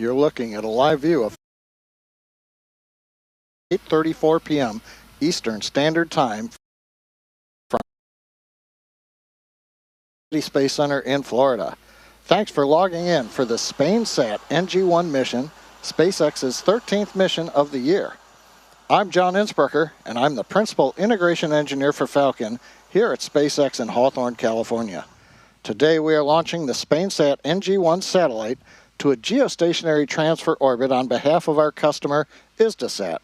You're looking at a live view of 8:34 p.m. Eastern Standard Time from the Space Center in Florida. Thanks for logging in for the SpainSat NG I mission, SpaceX's 13th mission of the year. I'm John Innsbrucker, and I'm the Principal Integration Engineer for Falcon here at SpaceX in Hawthorne, California. Today we are launching the SpainSat NG I satellite to a Geostationary Transfer Orbit on behalf of our customer, Hidesat.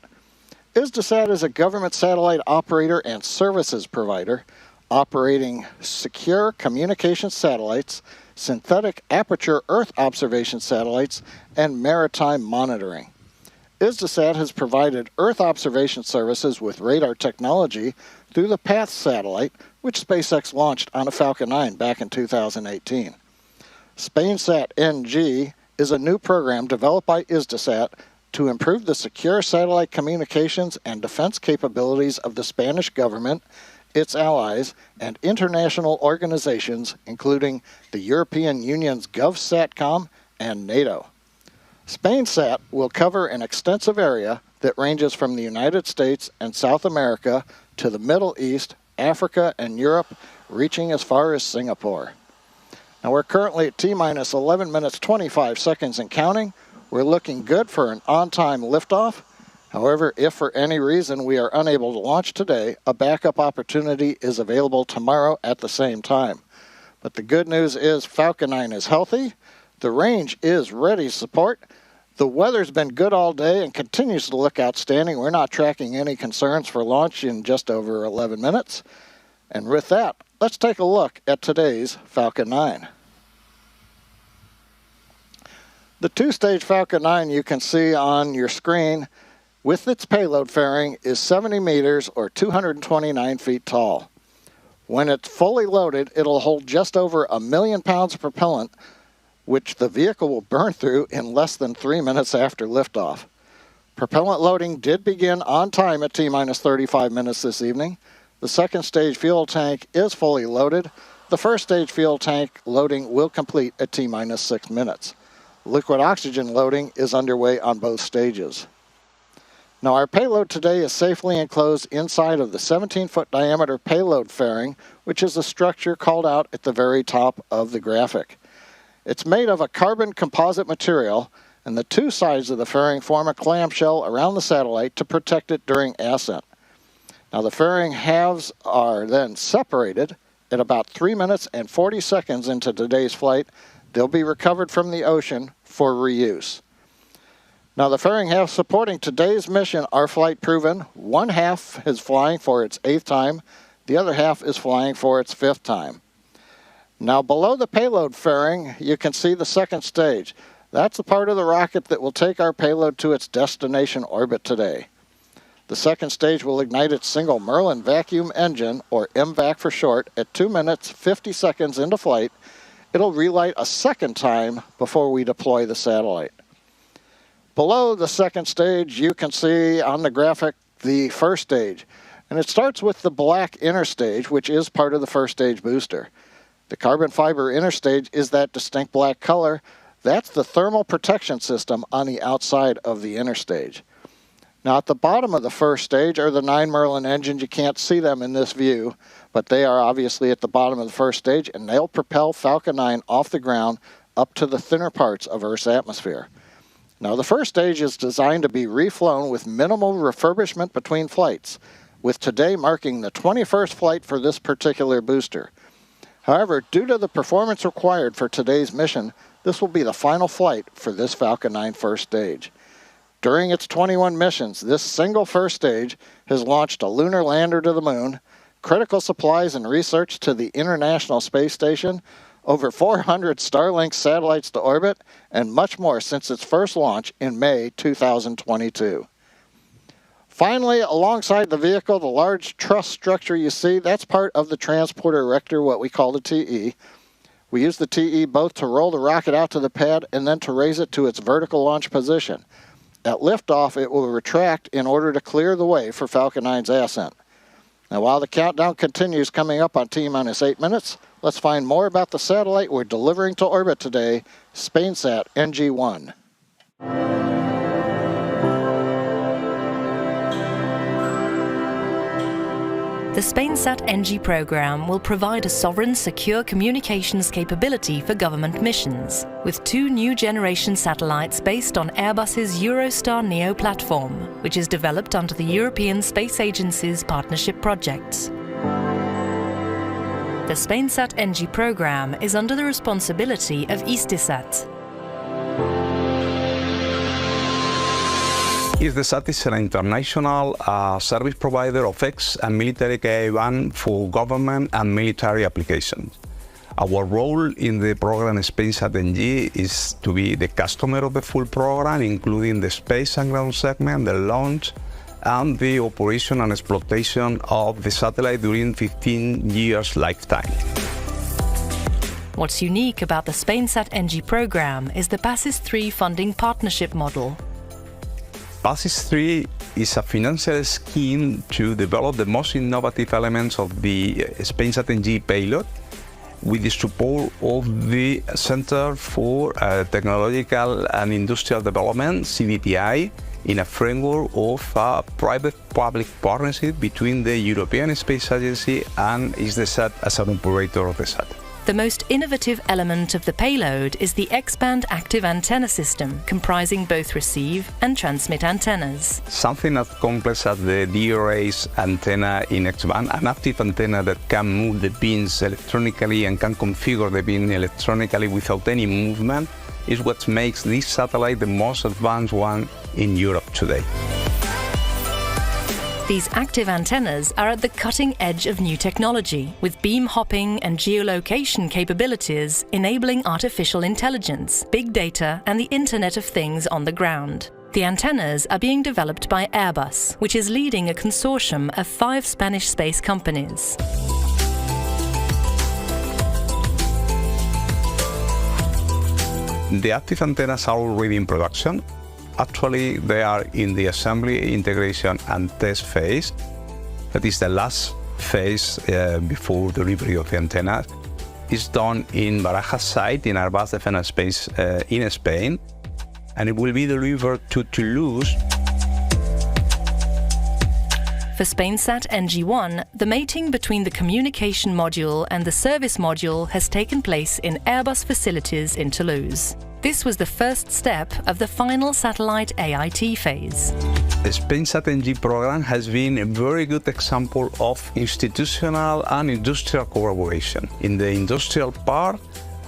Hidesat is a government satellite operator and services provider operating secure communication satellites, synthetic aperture Earth observation satellites, and maritime monitoring. Hidesat has provided Earth observation services with radar technology through the PATH satellite, which SpaceX launched on a Falcon 9 back in 2018. SpainSat NG is a new program developed by Hidesat to improve the secure satellite communications and defense capabilities of the Spanish government, its allies, and international organizations, including the European Union's GovSatcom and NATO. SpainSat will cover an extensive area that ranges from the United States and South America to the Middle East, Africa, and Europe, reaching as far as Singapore. Now we're currently at T-minus 11 minutes 25 seconds and counting. We're looking good for an on-time liftoff. However, if for any reason we are unable to launch today, a backup opportunity is available tomorrow at the same time. But the good news is Falcon 9 is healthy, the range is ready to support, the weather's been good all day and continues to look outstanding. We're not tracking any concerns for launch in just over 11 minutes. And with that, let's take a look at today's Falcon 9. The two-stage Falcon 9 you can see on your screen with its payload fairing is 70 meters or 229 feet tall. When it's fully loaded, it'll hold just over 1 million pounds of propellant, which the vehicle will burn through in less than 3 minutes after liftoff. Propellant loading did begin on time at T-minus 35 minutes this evening. The second stage fuel tank is fully loaded. The first stage fuel tank loading will complete at T-minus 6 minutes. Liquid oxygen loading is underway on both stages. Now our payload today is safely enclosed inside of the 17-foot diameter payload fairing, which is a structure called out at the very top of the graphic. It's made of a carbon composite material, and the two sides of the fairing form a clamshell around the satellite to protect it during ascent. Now the fairing halves are then separated at about 3 minutes and 40 seconds into today's flight. They'll be recovered from the ocean for reuse. Now the fairing halves supporting today's mission are flight proven. One half is flying for its 8th time. The other half is flying for its 5th time. Now below the payload fairing, you can see the second stage. That's the part of the rocket that will take our payload to its destination orbit today. The second stage will ignite its single Merlin vacuum engine, or MVAC for short, at 2 minutes 50 seconds into flight. It'll relight a second time before we deploy the satellite. Below the second stage, you can see on the graphic the first stage. And it starts with the black inner stage, which is part of the first stage booster. The carbon fiber inner stage is that distinct black color. That's the thermal protection system on the outside of the inner stage. Now at the bottom of the first stage are the 9 Merlin engines. You can't see them in this view, but they are obviously at the bottom of the first stage, and they'll propel Falcon 9 off the ground up to the thinner parts of Earth's atmosphere. Now the first stage is designed to be reflown with minimal refurbishment between flights, with today marking the 21st flight for this particular booster. However, due to the performance required for today's mission, this will be the final flight for this Falcon 9 first stage. During its 21 missions, this single first stage has launched a lunar lander to the moon, critical supplies and research to the International Space Station, over 400 Starlink satellites to orbit, and much more since its first launch in May 2022. Finally, alongside the vehicle, the large truss structure you see, that's part of the transporter erector, what we call the TE. We use the TE both to roll the rocket out to the pad and then to raise it to its vertical launch position. At liftoff, it will retract in order to clear the way for Falcon 9's ascent. Now, while the countdown continues coming up on T-minus 8 minutes, let's find more about the satellite we're delivering to orbit today, SpainSat NG I. The SpainSat NG program will provide a sovereign, secure communications capability for government missions, with 2 new generation satellites based on Airbus's Eurostar Neo platform, which is developed under the European Space Agency's partnership projects. The SpainSat NG program is under the responsibility of Hidesat. Hidesat is an international service provider of X and military Ka-band for government and military applications. Our role in the program SpainSat NG is to be the customer of the full program, including the space and ground segment, the launch, and the operation and exploitation of the satellite during 15 years lifetime. What's unique about the SpainSat NG program is the PASIS 3 funding partnership model. PASIS 3 is a financial scheme to develop the most innovative elements of the SpainSat NG payload with the support of the Center for Technological and Industrial Development, CDTI, in a framework of a private-public partnership between the European Space Agency and Hidesat as an operator of the sat. The most innovative element of the payload is the X-band active antenna system, comprising both receive and transmit antennas. Something as complex as the DRA's antenna in X-band, an active antenna that can move the beams electronically and can configure the beam electronically without any movement, is what makes this satellite the most advanced one in Europe today. These active antennas are at the cutting edge of new technology, with beam hopping and geolocation capabilities enabling artificial intelligence, big data, and the Internet of Things on the ground. The antennas are being developed by Airbus, which is leading a consortium of 5 Spanish space companies. The active antennas are already in production. Actually, they are in the assembly, integration, and test phase. That is the last phase before delivery of the antennas. It's done in Barajas site in Airbus Defense Space in Spain, and it will be delivered to Toulouse. For SpainSat NG I, the mating between the communication module and the service module has taken place in Airbus facilities in Toulouse. This was the first step of the final satellite AIT phase. The SpainSat NG program has been a very good example of institutional and industrial collaboration. In the industrial part,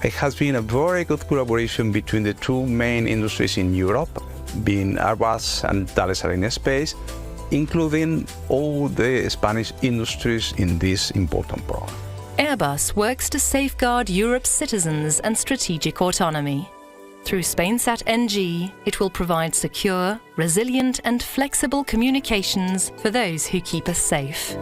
it has been a very good collaboration between the 2 main industries in Europe, being Airbus and Thales Aerospace, including all the Spanish industries in this important program. Airbus works to safeguard Europe's citizens and strategic autonomy. Through SpainSat NG, it will provide secure, resilient and flexible communications for those who keep us safe.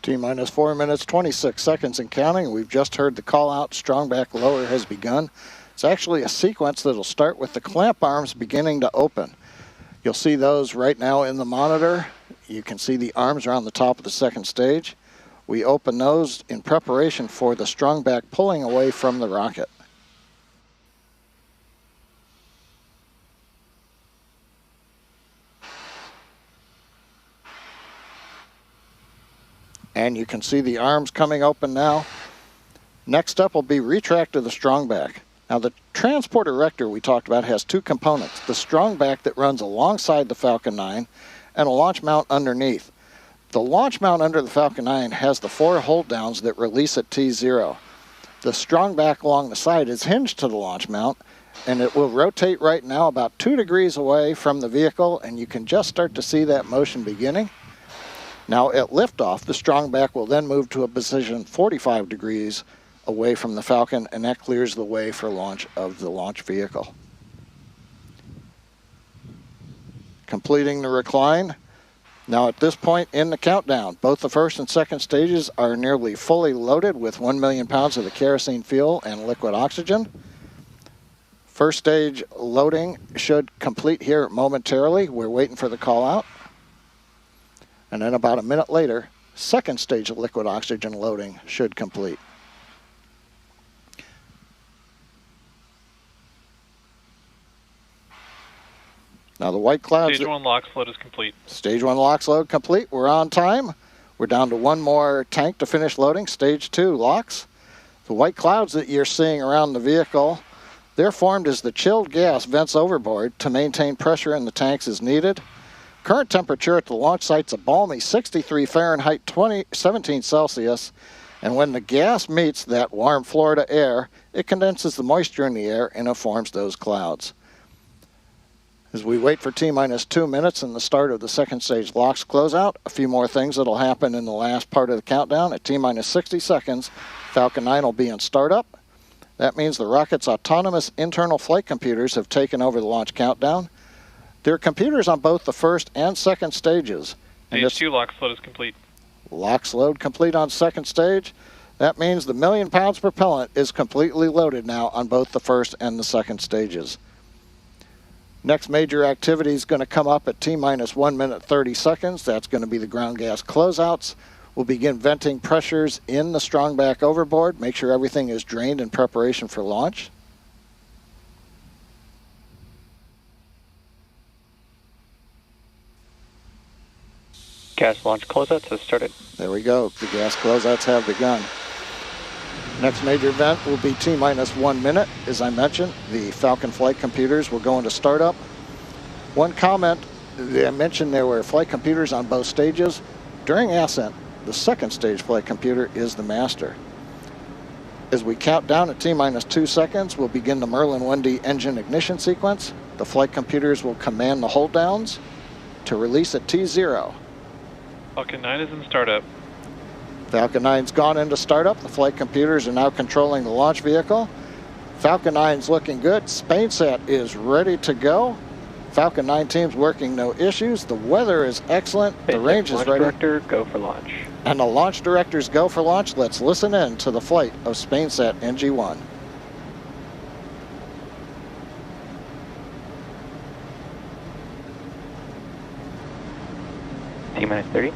T-minus 4 minutes, 26 seconds and counting. We've just heard the call out, strong back lower has begun. It's actually a sequence that'll start with the clamp arms beginning to open. You'll see those right now in the monitor. You can see the arms are on the top of the second stage. We open those in preparation for the strong back pulling away from the rocket. And you can see the arms coming open now. Next up will be retract of the strong back. Now the transporter erector we talked about has 2 components, the strong back that runs alongside the Falcon 9 and a launch mount underneath. The launch mount under the Falcon 9 has the 4 hold downs that release at T0. The strong back along the side is hinged to the launch mount, and it will rotate right now about 2 degrees away from the vehicle, and you can just start to see that motion beginning. Now at liftoff, the strong back will then move to a position 45 degrees away from the Falcon, and that clears the way for launch of the launch vehicle. Completing the recline. Now at this point in the countdown, both the first and second stages are nearly fully loaded with 1 million pounds of the kerosene fuel and liquid oxygen. First stage loading should complete here momentarily. We're waiting for the call out. And then about a minute later, second stage of liquid oxygen loading should complete. Now the white clouds... Stage 1 LOX load is complete. Stage 1 LOX load complete. We're on time. We're down to one more tank to finish loading. Stage 2 LOX. The white clouds that you're seeing around the vehicle, they're formed as the chilled gas vents overboard to maintain pressure in the tanks as needed. Current temperature at the launch site's a balmy 63 Fahrenheit, 17 Celsius. And when the gas meets that warm Florida air, it condenses the moisture in the air and it forms those clouds. As we wait for T-minus 2 minutes and the start of the second stage LOX closeout, a few more things that'll happen in the last part of the countdown. At T-minus 60 seconds, Falcon 9 will be in startup. That means the rocket's autonomous internal flight computers have taken over the launch countdown. There are computers on both the first and second stages. Stage 2 LOX load is complete. LOX load complete on second stage. That means the 1,000,000 pounds propellant is completely loaded now on both the first and the second stages. Next major activity is going to come up at T-minus 1 minute 30 seconds. That's going to be the ground gas closeouts. We'll begin venting pressures in the strongback overboard. Make sure everything is drained in preparation for launch. Gas launch closeouts has started. There we go. The gas closeouts have begun. Next major event will be T-minus 1 minute. As I mentioned, the Falcon flight computers will go into startup. One comment, I mentioned there were flight computers on both stages. During ascent, the second stage flight computer is the master. As we count down at T-minus 2 seconds, we'll begin the Merlin 1D engine ignition sequence. The flight computers will command the hold downs to release at T0. Falcon 9 is in startup. Falcon 9's gone into startup. The flight computers are now controlling the launch vehicle. Falcon 9's looking good. SpainSat is ready to go. Falcon 9 team's working no issues. The weather is excellent. The range is ready. Launch director, go for launch. And the launch directors go for launch. Let's listen in to the flight of SpainSat NG I. T-minus 30.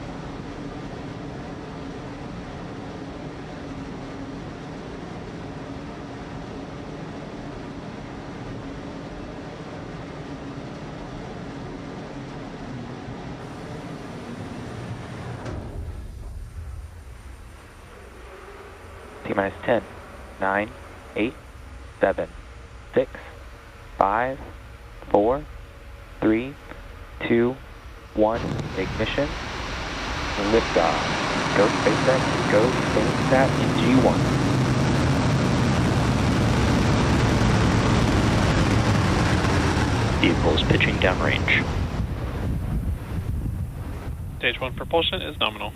T-minus 10, 9, 8, 7, 6, 5, 4, 3, 2, 1, ignition, liftoff. Go SpaceX, go SpainSat NG I. Vehicle is pitching downrange. Stage 1 propulsion is nominal.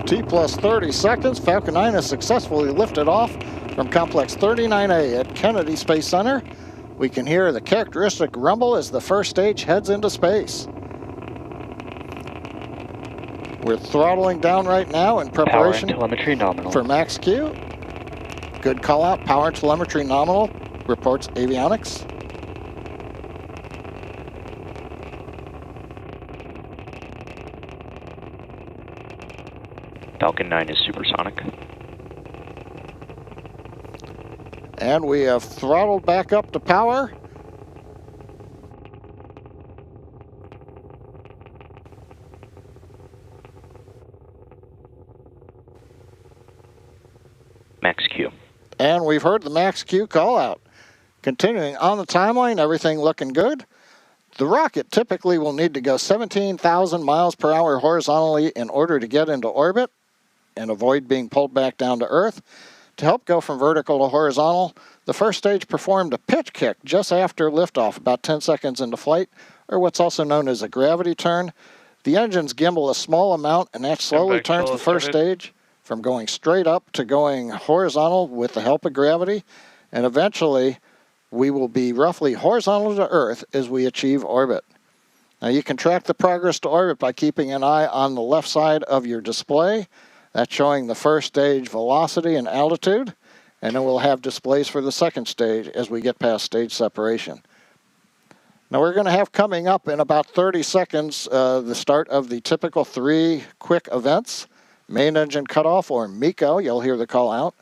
T-plus 30 seconds, Falcon 9 has successfully lifted off from Complex 39A at Kennedy Space Center. We can hear the characteristic rumble as the first stage heads into space. We're throttling down right now in preparation Power and telemetry nominal. for max Q. Good call out, power and telemetry nominal, reports avionics. Falcon 9 is supersonic. And we have throttled back up to power. Max Q. And we've heard the max Q call out. Continuing on the timeline, everything looking good. The rocket typically will need to go 17,000 miles per hour horizontally in order to get into orbit and avoid being pulled back down to Earth. To help go from vertical to horizontal, the first stage performed a pitch kick just after liftoff, about 10 seconds into flight, or what's also known as a gravity turn. The engines gimbal a small amount, and that slowly turns the first stage from going straight up to going horizontal with the help of gravity, and eventually we will be roughly horizontal to Earth as we achieve orbit. Now you can track the progress to orbit by keeping an eye on the left side of your display. That's showing the first stage velocity and altitude, and then we'll have displays for the second stage as we get past stage separation. Now we're going to have coming up in about 30 seconds the start of the typical 3 quick events. Main engine cutoff, or MECO, you'll hear the call out.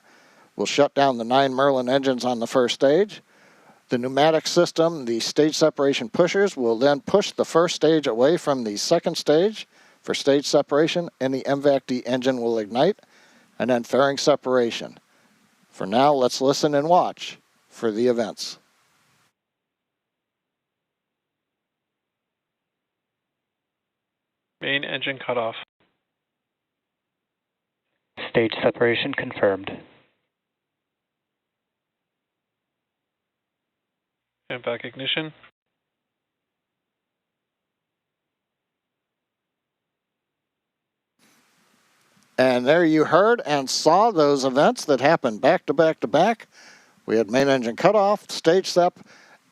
We'll shut down the 9 Merlin engines on the first stage. The pneumatic system, the stage separation pushers, will then push the first stage away from the second stage for stage separation, and the MVAC-D engine will ignite, and then fairing separation. For now, let's listen and watch for the events. Main engine cutoff. Stage separation confirmed. MVAC ignition. And there you heard and saw those events that happened back to back to back. We had main engine cutoff, stage sep,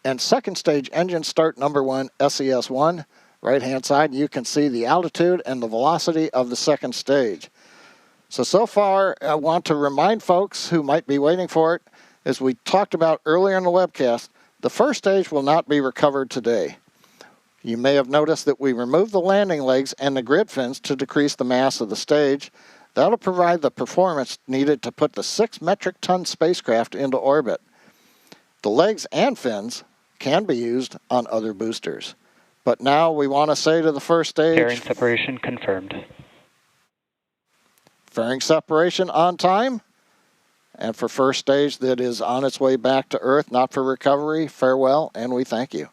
and second stage engine start number 1, SES1. Right-hand side, you can see the altitude and the velocity of the second stage. So far, I want to remind folks who might be waiting for it, as we talked about earlier in the webcast, the first stage will not be recovered today. You may have noticed that we removed the landing legs and the grid fins to decrease the mass of the stage. That'll provide the performance needed to put the 6 metric ton spacecraft into orbit. The legs and fins can be used on other boosters. But now we want to say to the first stage, Fairing separation confirmed. fairing separation on time. And for first stage that is on its way back to Earth, not for recovery, farewell, and we thank you.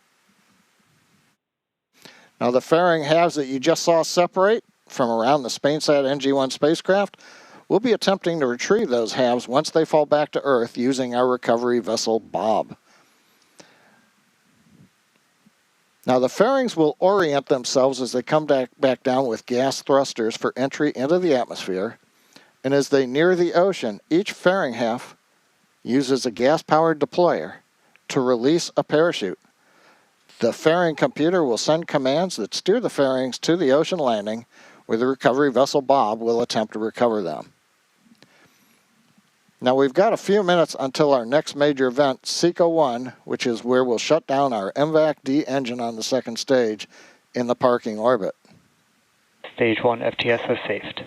Now the fairing halves that you just saw separate from around the SpainSat NG I spacecraft, we'll be attempting to retrieve those halves once they fall back to Earth using our recovery vessel Bob. Now the fairings will orient themselves as they come back down with gas thrusters for entry into the atmosphere, and as they near the ocean, each fairing half uses a gas-powered deployer to release a parachute. The fairing computer will send commands that steer the fairings to the ocean landing, where the recovery vessel Bob will attempt to recover them. Now we've got a few minutes until our next major event, SECO-1, which is where we'll shut down our MVAC-D engine on the second stage in the parking orbit. Stage 1 FTS has safed.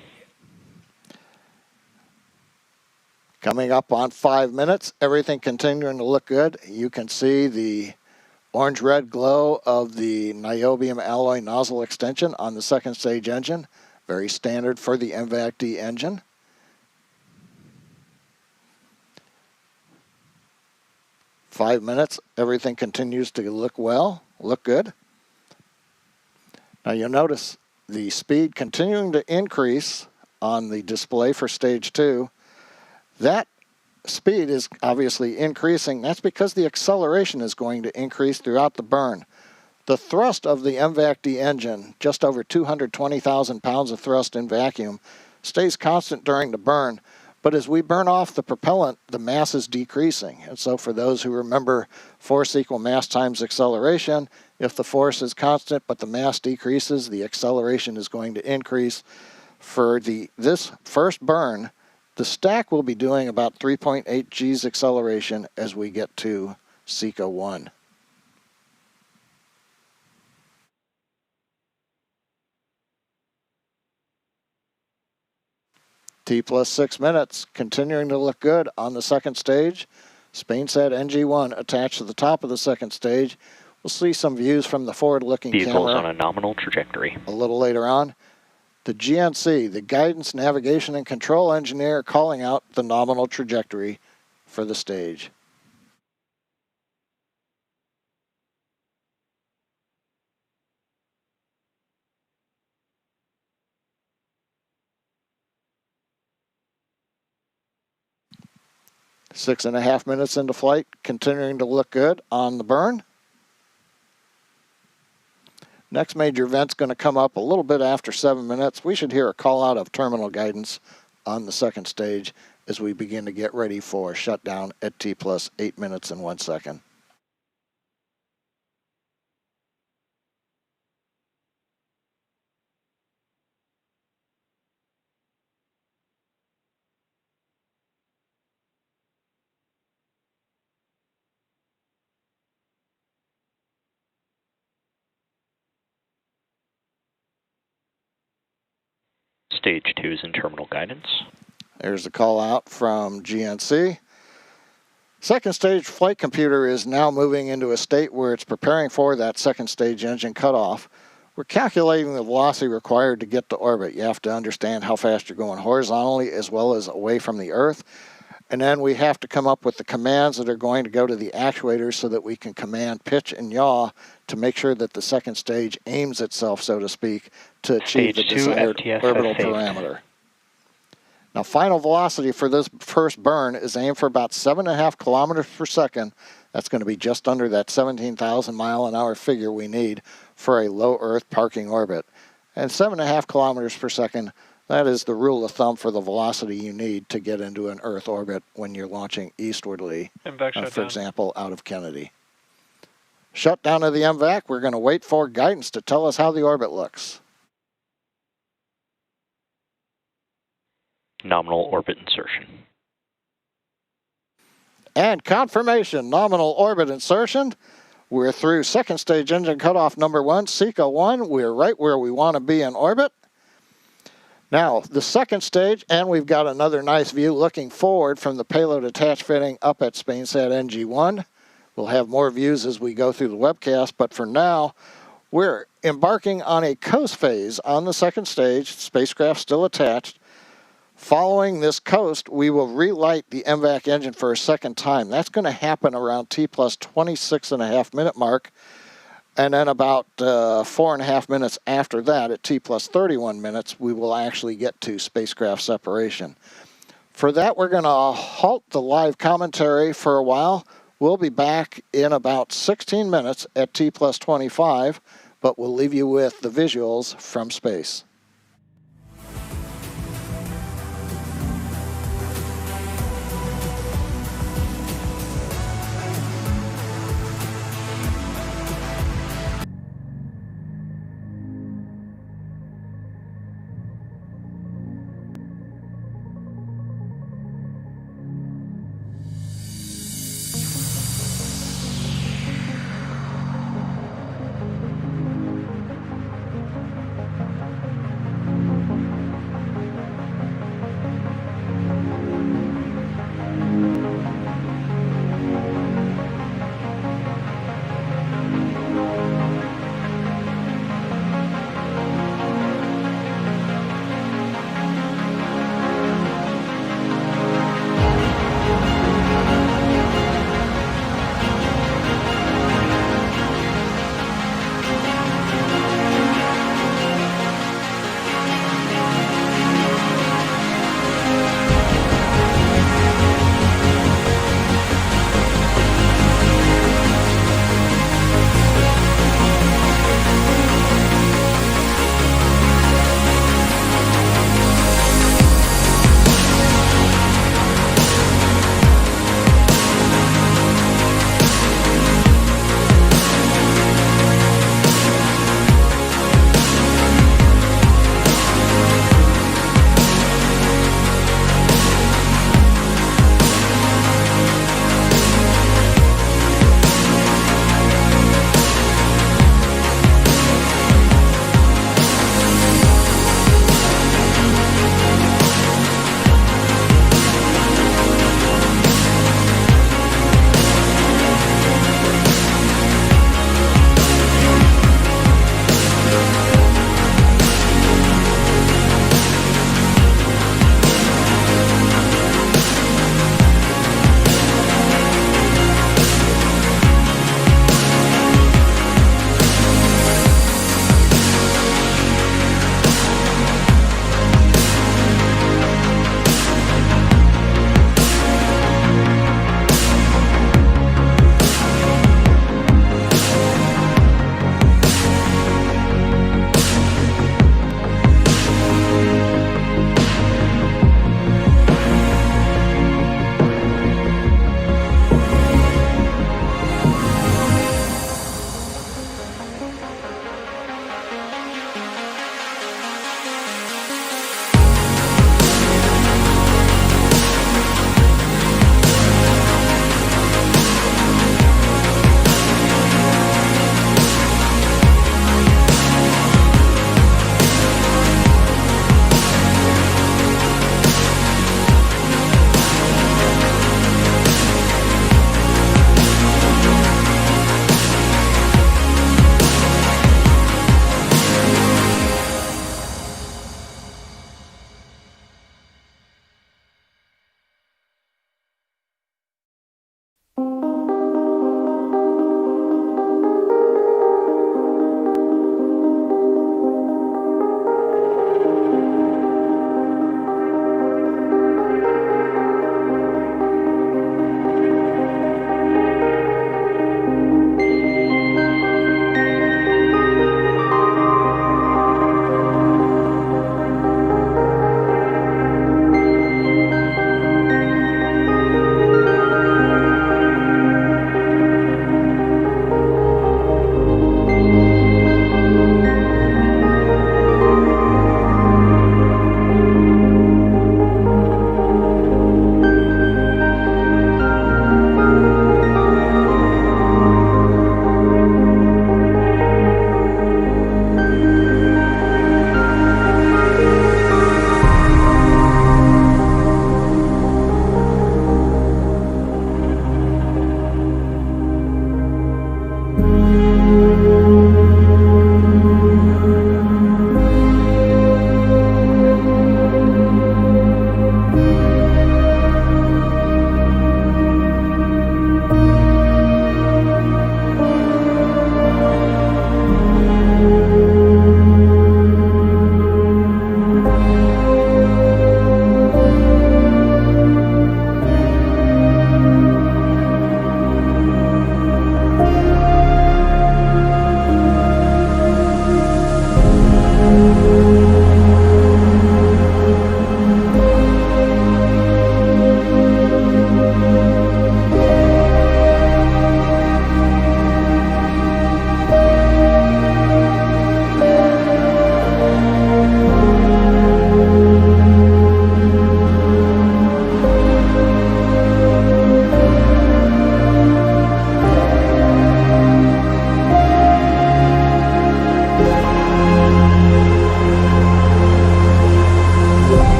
Coming up on 5 minutes, everything continuing to look good. You can see the orange-red glow of the niobium alloy nozzle extension on the second stage engine. Very standard for the MVAC-D engine. Five minutes, everything continues to look good. Now you'll notice the speed continuing to increase on the display for stage 2. That speed is obviously increasing. That's because the acceleration is going to increase throughout the burn. The thrust of the MVAC-D engine, just over 220,000 pounds of thrust in vacuum, stays constant during the burn. But as we burn off the propellant, the mass is decreasing. And so for those who remember force equal mass times acceleration, if the force is constant but the mass decreases, the acceleration is going to increase. For this first burn, the stack will be doing about 3.8 G's acceleration as we get to SECO-1. T plus 6 minutes, continuing to look good on the second stage. SpainSat NG I attached to the top of the second stage. We'll see some views from the forward-looking camera. Vehicles on a nominal trajectory. A little later on. The GNC, the Guidance, Navigation, and Control Engineer, calling out the nominal trajectory for the stage. Six and a half minutes into flight, continuing to look good on the burn. Next major event's going to come up a little bit after 7 minutes. We should hear a call out of terminal guidance on the second stage as we begin to get ready for shutdown at T plus 8 minutes and 1 second. Stage 2 is in terminal guidance. There's the call out from GNC. Second stage flight computer is now moving into a state where it's preparing for that second stage engine cutoff. We're calculating the velocity required to get to orbit. You have to understand how fast you're going horizontally as well as away from the Earth. And then we have to come up with the commands that are going to go to the actuators so that we can command pitch and yaw to make sure that the second stage aims itself, so to speak, to achieve the desired orbital parameter. Now, final velocity for this first burn is aimed for about 7.5 kilometers per second. That's going to be just under that 17,000 mile an hour figure we need for a low Earth parking orbit. And 7.5 kilometers per second, that is the rule of thumb for the velocity you need to get into an Earth orbit when you're launching eastwardly, for example, out of Kennedy. Shutdown of the MVAC, we're going to wait for guidance to tell us how the orbit looks. Nominal orbit insertion. And confirmation, nominal orbit insertion. We're through second stage engine cutoff number 1, SECA 1. We're right where we want to be in orbit. Now, the second stage, and we've got another nice view looking forward from the payload attach fitting up at SpainSat NG I. We'll have more views as we go through the webcast, but for now, we're embarking on a coast phase on the second stage, spacecraft still attached. Following this coast, we will relight the MVAC engine for a second time. That's going to happen around T plus 26.5 minute mark. And then about 4.5 minutes after that, at T plus 31 minutes, we will actually get to spacecraft separation. For that, we're going to halt the live commentary for a while. We'll be back in about 16 minutes at T plus 25, but we'll leave you with the visuals from space.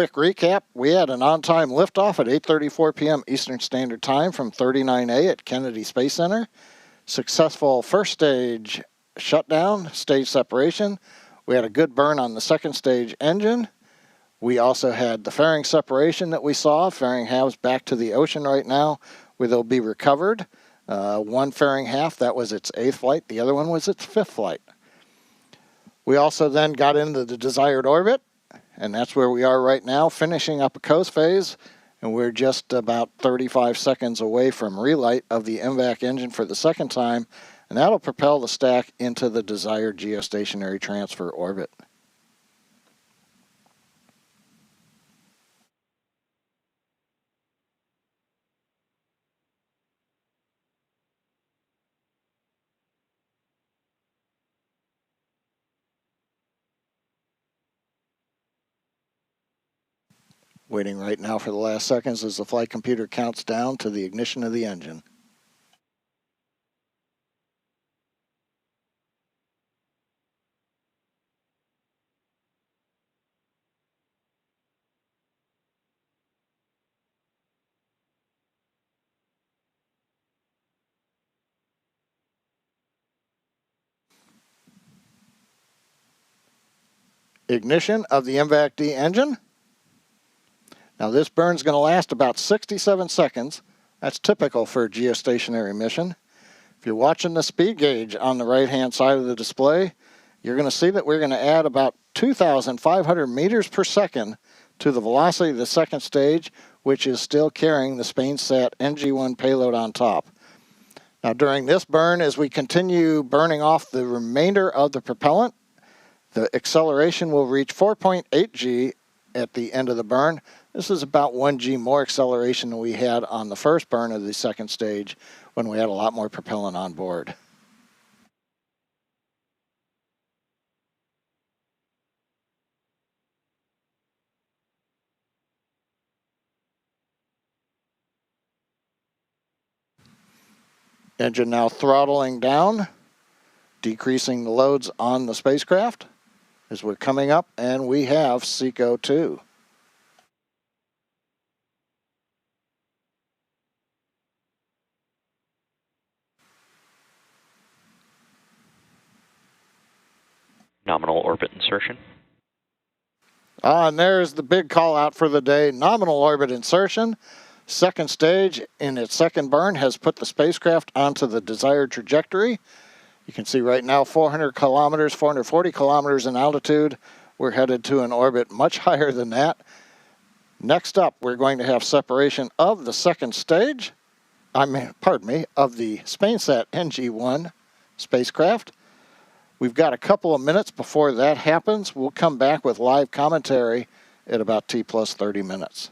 quick recap, we had an on-time liftoff at 8:34 p.m. Eastern Standard Time from 39A at Kennedy Space Center. Successful first stage shutdown, stage separation. We had a good burn on the second stage engine. We also had the fairing separation that we saw. Fairing halves back to the ocean right now, where they'll be recovered. One fairing half, that was its 8th flight. The other one was its 5th flight. We also then got into the desired orbit, and that's where we are right now, finishing up a coast phase, and we're just about 35 seconds away from relight of the MVAC engine for the second time, and that'll propel the stack into the desired geostationary transfer orbit. Waiting right now for the last seconds as the flight computer counts down to the ignition of the engine. Ignition of the MVAC-D engine. Now this burn's going to last about 67 seconds. That's typical for a geostationary mission. If you're watching the speed gauge on the right-hand side of the display, you're going to see that we're going to add about 2,500 meters per second to the velocity of the second stage, which is still carrying the SpainSat NG I payload on top. Now during this burn, as we continue burning off the remainder of the propellant, the acceleration will reach 4.8 G at the end of the burn. This is about 1 G more acceleration than we had on the first burn of the second stage when we had a lot more propellant on board. Engine now throttling down, decreasing the loads on the spacecraft as we're coming up, and we have SECO 2. Nominal orbit insertion. And there's the big call out for the day, nominal orbit insertion. Second stage in its second burn has put the spacecraft onto the desired trajectory. You can see right now 400 kilometers, 440 kilometers in altitude. We're headed to an orbit much higher than that. Next up, we're going to have separation of the second stage, of the SpainSat NG I spacecraft. We've got a couple of minutes before that happens. We'll come back with live commentary at about T plus 30 minutes.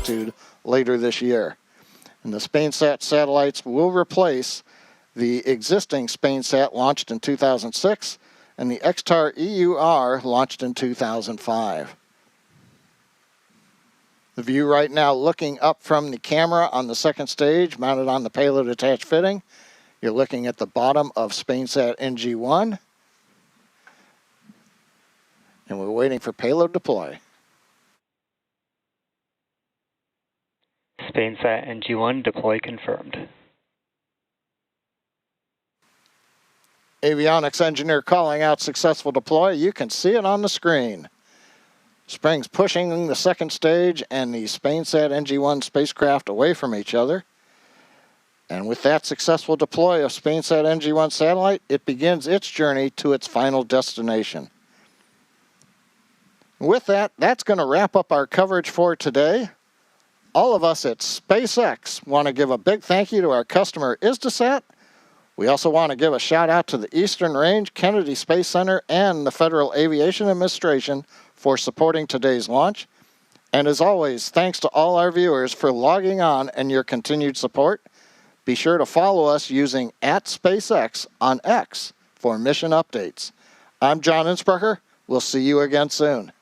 altitude later this year. And the SpainSat satellites will replace the existing SpainSat launched in 2006 and the XTAR EUR launched in 2005. The view right now looking up from the camera on the second stage mounted on the payload attached fitting. You're looking at the bottom of SpainSat NG I. And we're waiting for payload deploy. SpainSat NG I deploy confirmed. Avionics engineer calling out successful deploy. You can see it on the screen. Springs pushing the second stage and the SpainSat NG I spacecraft away from each other. And with that successful deploy of SpainSat NG I satellite, it begins its journey to its final destination. With that, that's going to wrap up our coverage for today. All of us at SpaceX want to give a big thank you to our customer Hidesat. We also want to give a shout out to the Eastern Range, Kennedy Space Center, and the Federal Aviation Administration for supporting today's launch. And as always, thanks to all our viewers for logging on and your continued support. Be sure to follow us using @SpaceX on X for mission updates. I'm John Innsbrucker. We'll see you again soon.